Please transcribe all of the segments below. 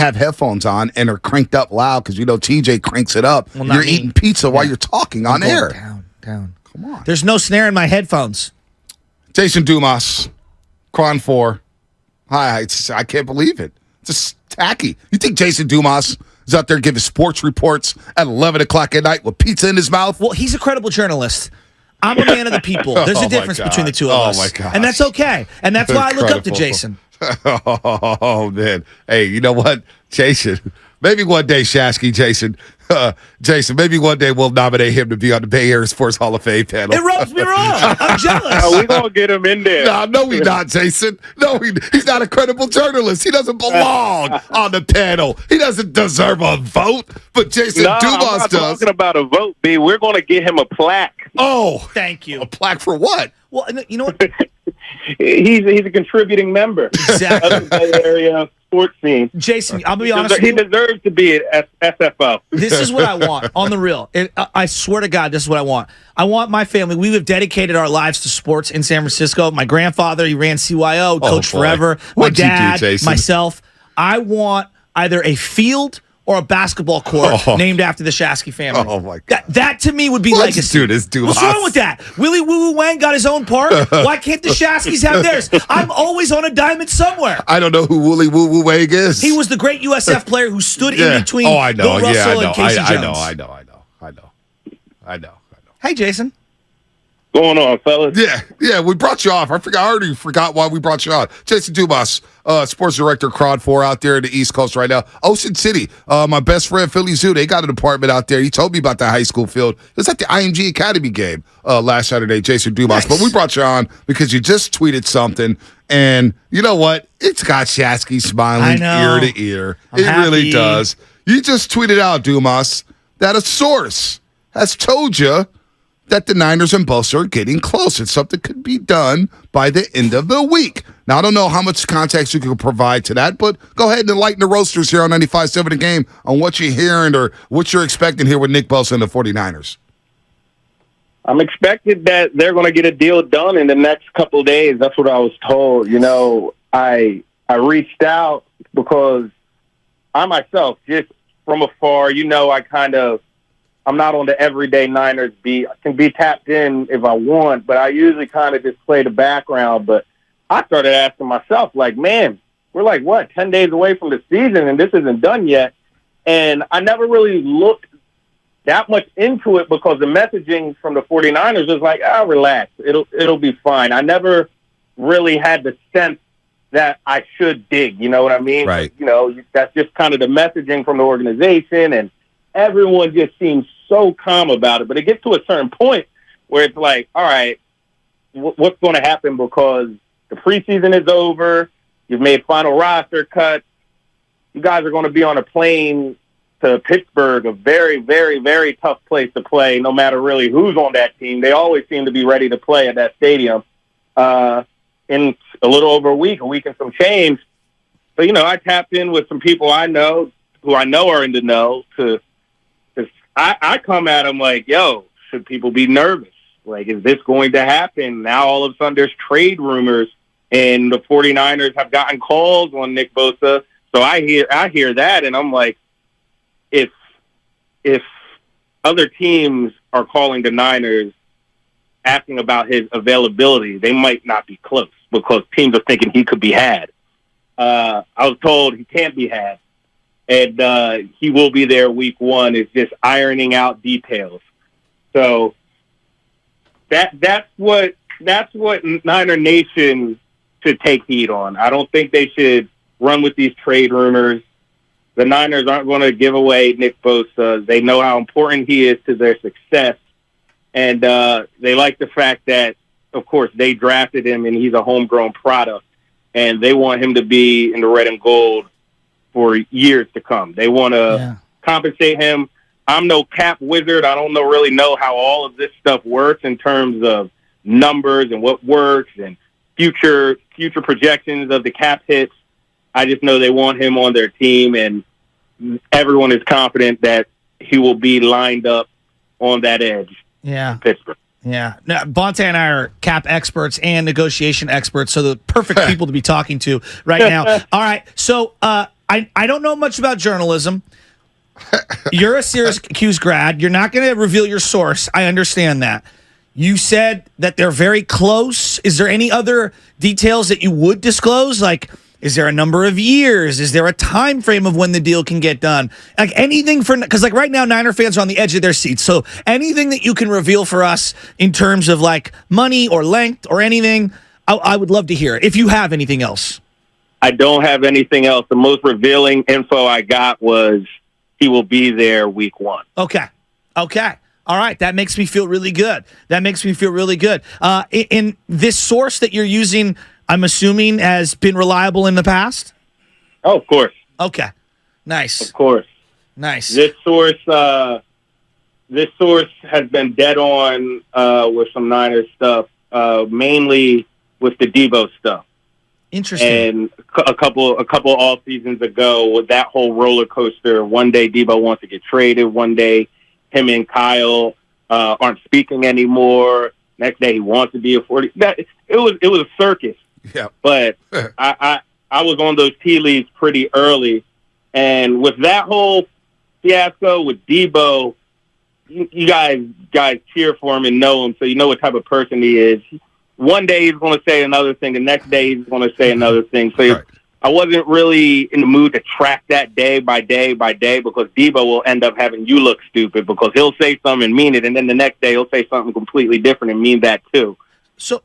have headphones on and are cranked up loud because TJ cranks it up. Well, you're eating pizza while you're talking on air. Down. Come on. There's no snare in my headphones. Jason Dumas, Cron 4. I can't believe it. It's just tacky. You think Jason Dumas is out there giving sports reports at 11 o'clock at night with pizza in his mouth? Well, he's a credible journalist. I'm a man of the people. There's a difference between the two of us. Oh, my gosh. And that's okay. And that's why I look up to Jason. Oh, man. Hey, you know what? Jason, maybe one day, Shasky, Jason, maybe one day we'll nominate him to be on the Bay Area Sports Hall of Fame panel. It rubs me wrong. I'm jealous. We're going to get him in there. No, he's not, Jason. No, he's not a credible journalist. He doesn't belong on the panel. He doesn't deserve a vote, but Jason Dumas I'm not does. talking about a vote, B. We're going to get him a plaque. Oh, thank you. A plaque for what? Well, you know what? He's a contributing member Exactly. of the Bay Area sports scene. Jason, I'll be honest with He you. deserves to be at SFO. This is what I want, on the real. I swear to God, this is what I want. I want my family. We have dedicated our lives to sports in San Francisco. My grandfather, he ran CYO, coached forever. My What'd you do, dad, Jason? myself. I want either a field or a basketball court named after the Shasky family. Oh, my God. That to me would be Let's legacy. do this, Dumas. What's wrong with that? Willie Woo Woo Wang got his own park. Why can't the Shaskys have theirs? I'm always on a diamond somewhere. I don't know who Wooly Woo Woo Wang is. He was the great USF player who stood in between I know. Bill Russell and Casey I Jones. know. Hey, Jason. Going on, fellas? Yeah, we brought you off. I already forgot why we brought you on. Jason Dumas, sports director, Crowd 4 out there in the East Coast right now. Ocean City, my best friend, Philly Zoo, they got an apartment out there. He told me about the high school field. It was at the IMG Academy game last Saturday, Jason Dumas. Nice. But we brought you on because you just tweeted something, and you know what? It's got Shasky smiling ear to ear. I'm it happy. really does. You just tweeted out, Dumas, that a source has told you that the Niners and Bosa are getting close. It's something could be done by the end of the week. Now, I don't know how much context you can provide to that, but go ahead and enlighten the roasters here on 95.7 The Game on what you're hearing or what you're expecting here with Nick Bosa and the 49ers. I'm expecting that they're going to get a deal done in the next couple of days. That's what I was told. I reached out because I myself, just from afar, I'm not on the everyday Niners beat. I can be tapped in if I want, but I usually kind of just play the background. But I started asking myself, man, we're 10 days away from the season and this isn't done yet. And I never really looked that much into it because the messaging from the 49ers was relax. It'll be fine. I never really had the sense that I should dig. You know what I mean? Right. That's just kind of the messaging from the organization, and everyone just seems so calm about it. But it gets to a certain point where it's all right, what's going to happen because the preseason is over. You've made final roster cuts. You guys are going to be on a plane to Pittsburgh, a very, very, very tough place to play, no matter really who's on that team. They always seem to be ready to play at that stadium in a little over a week and some change. So, I tapped in with some people I know who I know are in the know I come at them yo, should people be nervous? Is this going to happen? Now all of a sudden there's trade rumors, and the 49ers have gotten calls on Nick Bosa. So I hear that, and I'm if other teams are calling the Niners asking about his availability, they might not be close because teams are thinking he could be had. I was told he can't be had. And he will be there week one. It's just ironing out details. So that's what Niner Nation should take heed on. I don't think they should run with these trade rumors. The Niners aren't going to give away Nick Bosa. They know how important he is to their success. And they like the fact that, of course, they drafted him and he's a homegrown product. And they want him to be in the red and gold for years to come. They want to compensate him. I'm no cap wizard. I don't really know how all of this stuff works in terms of numbers and what works and future projections of the cap hits. I just know they want him on their team, and everyone is confident that he will be lined up on that edge in Pittsburgh. Yeah. Now, Bonte and I are cap experts and negotiation experts, so the perfect people to be talking to right now. All right. So I don't know much about journalism. You're a Syracuse grad. You're not going to reveal your source. I understand that. You said that they're very close. Is there any other details that you would disclose? Like, is there a number of years? Is there a time frame of when the deal can get done? Like anything because like right now, Niner fans are on the edge of their seats. So anything that you can reveal for us in terms of like money or length or anything, I would love to hear if you have anything else. I don't have anything else. The most revealing info I got was he will be there week 1. Okay. All right. That makes me feel really good. In this source that you're using, I'm assuming has been reliable in the past? Oh, of course. Okay. Nice. Of course. Nice. This source has been dead on with some Niners stuff, mainly with the Debo stuff. Interesting. And a couple off seasons ago, with that whole roller coaster, one day Debo wants to get traded, one day him and Kyle aren't speaking anymore. Next day he wants to be a 40. It was a circus. Yeah. But I was on those tea leaves pretty early, and with that whole fiasco with Debo, you guys cheer for him and know him, so you know what type of person he is. One day he's going to say another thing, the next day he's going to say another thing. So right. I wasn't really in the mood to track that day by day by day, because Debo will end up having you look stupid, because he'll say something and mean it, and then the next day he'll say something completely different and mean that too. So,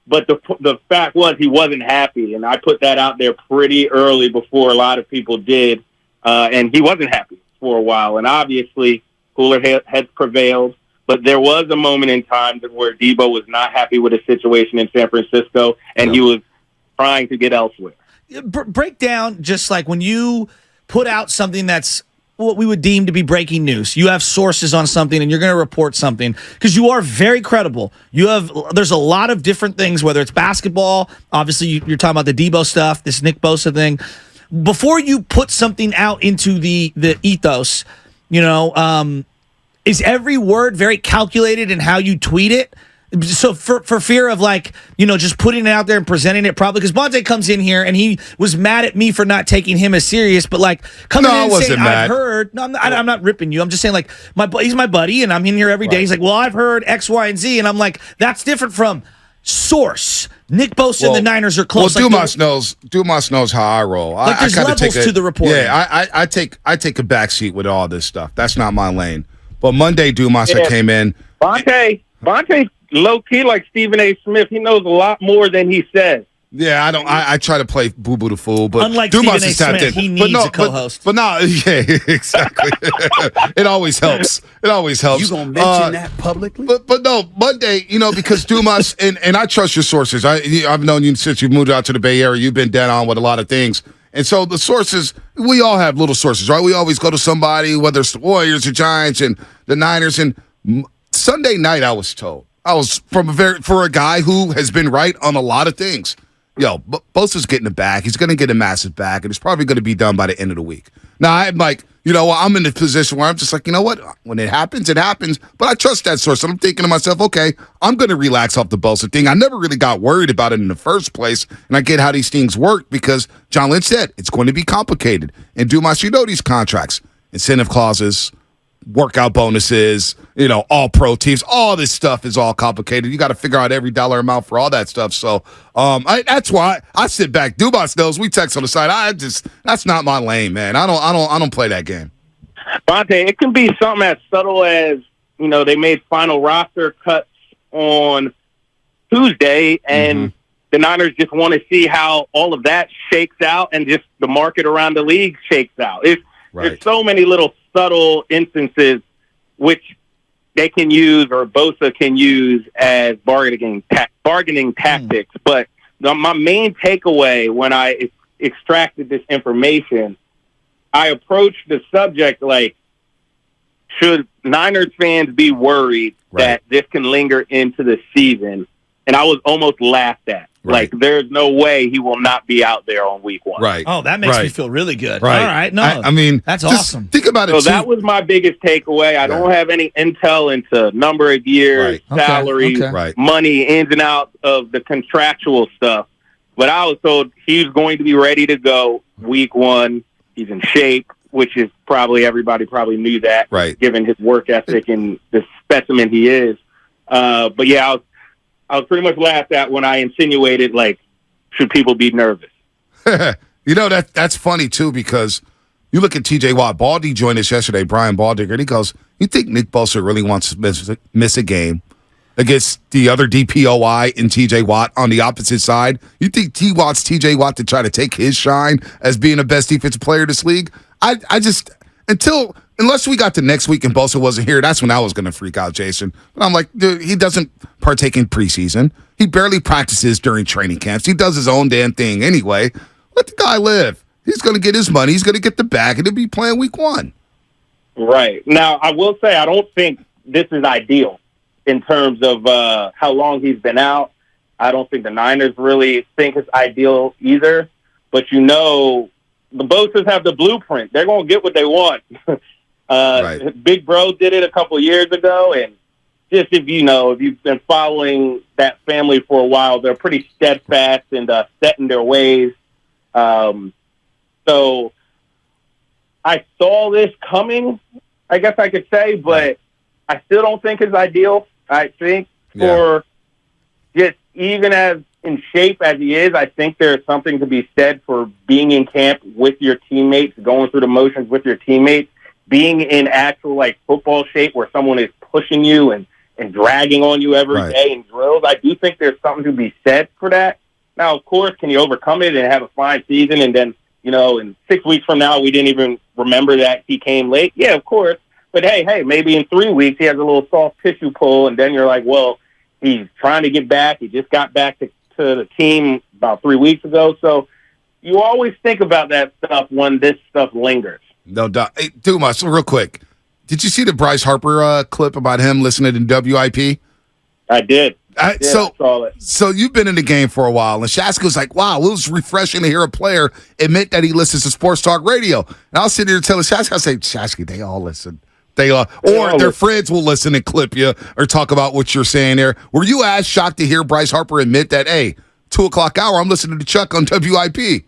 but the fact was he wasn't happy, and I put that out there pretty early before a lot of people did, and he wasn't happy for a while. And obviously, cooler heads prevailed. But there was a moment in time where Debo was not happy with his situation in San Francisco, and he was trying to get elsewhere. Break down just like when you put out something that's what we would deem to be breaking news. You have sources on something, and you're going to report something because you are very credible. There's a lot of different things, whether it's basketball. Obviously, you're talking about the Debo stuff, this Nick Bosa thing. Before you put something out into the ethos, is every word very calculated in how you tweet it? So for fear of just putting it out there and presenting it probably, because Bonte comes in here and he was mad at me for not taking him as serious, but coming in and saying, I've heard, no, I'm not ripping you. I'm just saying he's my buddy and I'm in here every day. He's like, well, I've heard X, Y, and Z. And I'm like, that's different from source. Nick Bosa and the Niners are close. Well, Dumas knows how I roll. There's levels to the reporting. Yeah, I take a backseat with all this stuff. That's not my lane. But Monday, Dumas, I came in. Bonte, low-key like Stephen A. Smith. He knows a lot more than he says. Yeah, I try to play boo-boo the fool, but unlike Dumas Stephen A. is tapped Smith, in. he needs a co-host. But no, yeah, exactly. It always helps. You gonna mention that publicly? But no, Monday, because Dumas and I trust your sources. I've known you since you moved out to the Bay Area. You've been dead on with a lot of things. And so the sources, we all have little sources, right? We always go to somebody, whether it's the Warriors or Giants and the Niners. And Sunday night, I was told, for a guy who has been right on a lot of things. Bosa's getting it back. He's going to get a massive back, and it's probably going to be done by the end of the week. Now, I'm like, I'm in a position where I'm just like, you know what? When it happens, it happens. But I trust that source. And I'm thinking to myself, okay, I'm going to relax off the Bosa thing. I never really got worried about it in the first place. And I get how these things work because John Lynch said it's going to be complicated. And Dumas, these contracts, incentive clauses, workout bonuses, all pro teams, all this stuff is all complicated. You got to figure out every dollar amount for all that stuff. So that's why I sit back. Dumas knows we text on the side. That's not my lane, man. I don't play that game. Bonte, it can be something as subtle as they made final roster cuts on Tuesday, and the Niners just want to see how all of that shakes out, and just the market around the league shakes out. There's so many little subtle instances which they can use, or Bosa can use as bargaining tactics. But my main takeaway when I extracted this information, I approached the subject like, should Niners fans be worried that this can linger into the season? And I was almost laughed at. Right. There's no way he will not be out there on week 1. Right. Oh, that makes me feel really good. Right. All right. No, I mean, that's awesome. Think about it. So that was my biggest takeaway. I don't have any intel into number of years, salary, Right. money, ins and outs of the contractual stuff. But I was told he's going to be ready to go week 1. He's in shape, which is everybody probably knew that, right, given his work ethic and the specimen he is. But yeah, I was pretty much laughed at when I insinuated, like, should people be nervous? That's funny too, because you look at T.J. Watt. Baldy joined us yesterday, Brian Baldinger, and he goes, "You think Nick Bosa really wants to miss a game against the other DPOI and T.J. Watt on the opposite side? You think T wants T.J. Watt to try to take his shine as being the best defensive player in this league?" I just, unless we got to next week and Bosa wasn't here, that's when I was going to freak out, Jason. But I'm like, dude, he doesn't partake in preseason. He barely practices during training camps. He does his own damn thing anyway. Let the guy live. He's going to get his money. He's going to get the bag, and he'll be playing week 1. Right. Now, I will say I don't think this is ideal in terms of how long he's been out. I don't think the Niners really think it's ideal either. But, the Bosas have the blueprint. They're going to get what they want. Right. Big Bro did it a couple years ago, and just if you've been following that family for a while, they're pretty steadfast and set in their ways. So I saw this coming, I guess I could say, but I still don't think it's ideal. I think for just even as in shape as he is, I think there's something to be said for being in camp with your teammates, going through the motions with your teammates, being in actual football shape where someone is pushing you and dragging on you every day in drills. I do think there's something to be said for that. Now, of course, can you overcome it and have a fine season and then, in 6 weeks from now, we didn't even remember that he came late? Yeah, of course. But hey, maybe in 3 weeks he has a little soft tissue pull, and then you're like, well, he's trying to get back. He just got back to the team about 3 weeks ago. So you always think about that stuff when this stuff lingers. No doubt. Hey, Dumas, real quick. Did you see the Bryce Harper clip about him listening to WIP? I did. I saw it. So you've been in the game for a while, and Shaska was like, wow, it was refreshing to hear a player admit that he listens to sports talk radio. And I was sitting here telling Shaska, I say, Shaska, they all listen. Or their friends will listen and clip you or talk about what you're saying there. Were you as shocked to hear Bryce Harper admit that, hey, 2 o'clock hour, I'm listening to Chuck on WIP?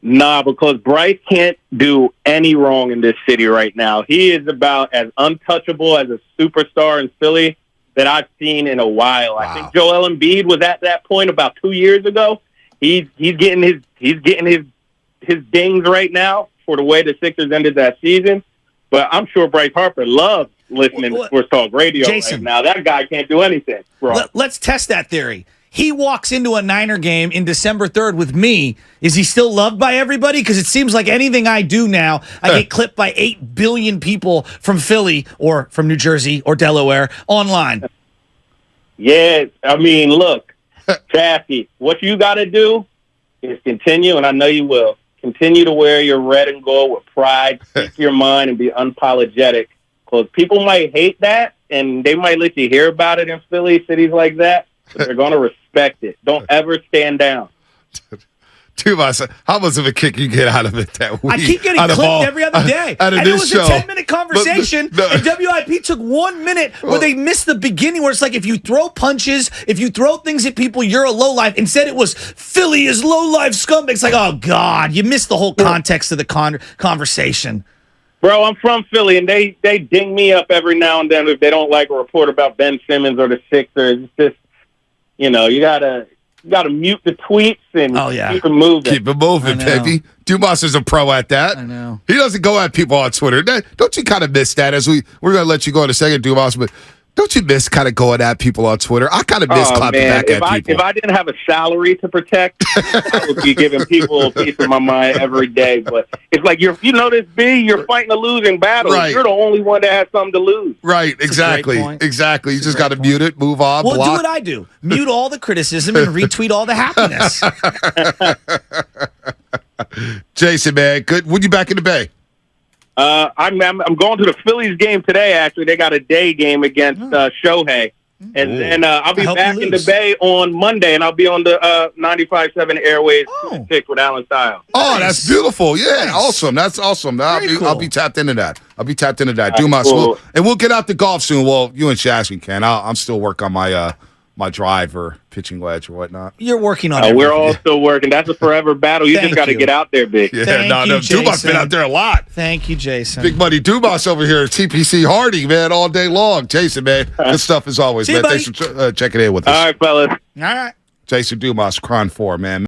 Nah, because Bryce can't do any wrong in this city right now. He is about as untouchable as a superstar in Philly that I've seen in a while. Wow. I think Joel Embiid was at that point about 2 years ago. He's getting his dings right now for the way the Sixers ended that season. But I'm sure Bryce Harper loves listening to sports talk radio. Jason, right now. That guy can't do anything wrong. Let's test that theory. He walks into a Niner game in December 3rd with me. Is he still loved by everybody? Because it seems like anything I do now, I get clipped by 8 billion people from Philly or from New Jersey or Delaware online. Yeah, I mean, look, Chaffee, what you got to do is continue, and I know you will, continue to wear your red and gold with pride, speak your mind, and be unapologetic. Because people might hate that, and they might let you hear about it in Philly, cities like that. But they're going to respect it. Don't ever stand down. Dumas, how much of a kick you get out of it that week? I keep getting clipped every other day. And it was show. a 10-minute conversation, and WIP took 1 minute where they missed the beginning, where it's like if you throw punches, if you throw things at people, you're a lowlife. Instead, it was Philly is lowlife scumbag. It's like, oh, God, you missed the whole context of the conversation. Bro, I'm from Philly, and they ding me up every now and then if they don't like a report about Ben Simmons or the Sixers. It's just, you gotta mute the tweets and keep it moving. Keep it moving, baby. Dumas is a pro at that. I know. He doesn't go at people on Twitter. Don't you kind of miss that? We're going to let you go in a second, Dumas, but don't you miss kind of going at people on Twitter? I kind of miss clapping back at people. If I didn't have a salary to protect, I would be giving people a piece of my mind every day. But it's like, you're fighting a losing battle. Right. You're the only one that has something to lose. Right, exactly. Exactly. You just got to mute it, move on, Well, block. do what I do. Mute all the criticism and retweet all the happiness. Jason, man, good. When you back in the Bay? I'm going to the Phillies game today, actually. They got a day game against Shohei. And then I'll be back in the Bay on Monday, and I'll be on the 95.7 Airways 6 with Alan Stiles. Oh, that's beautiful. Yeah, awesome. That's awesome. I'll be tapped into that. Dumas, cool. we'll get out to golf soon. Well, you and Shasky can. I'm still working on my driver, pitching wedge or whatnot. You're working on We're everything. all still working. That's a forever battle. You Thank just got to you. get out there, big. Yeah, Thank you, Dumas Jason. been out there a lot. Thank you, Jason. Big buddy Dumas over here at TPC Harding, man, all day long. Jason, man, good stuff as always, See you, man. Thanks for checking in with us. All right, fellas. All right. Jason Dumas, Cron 4, man.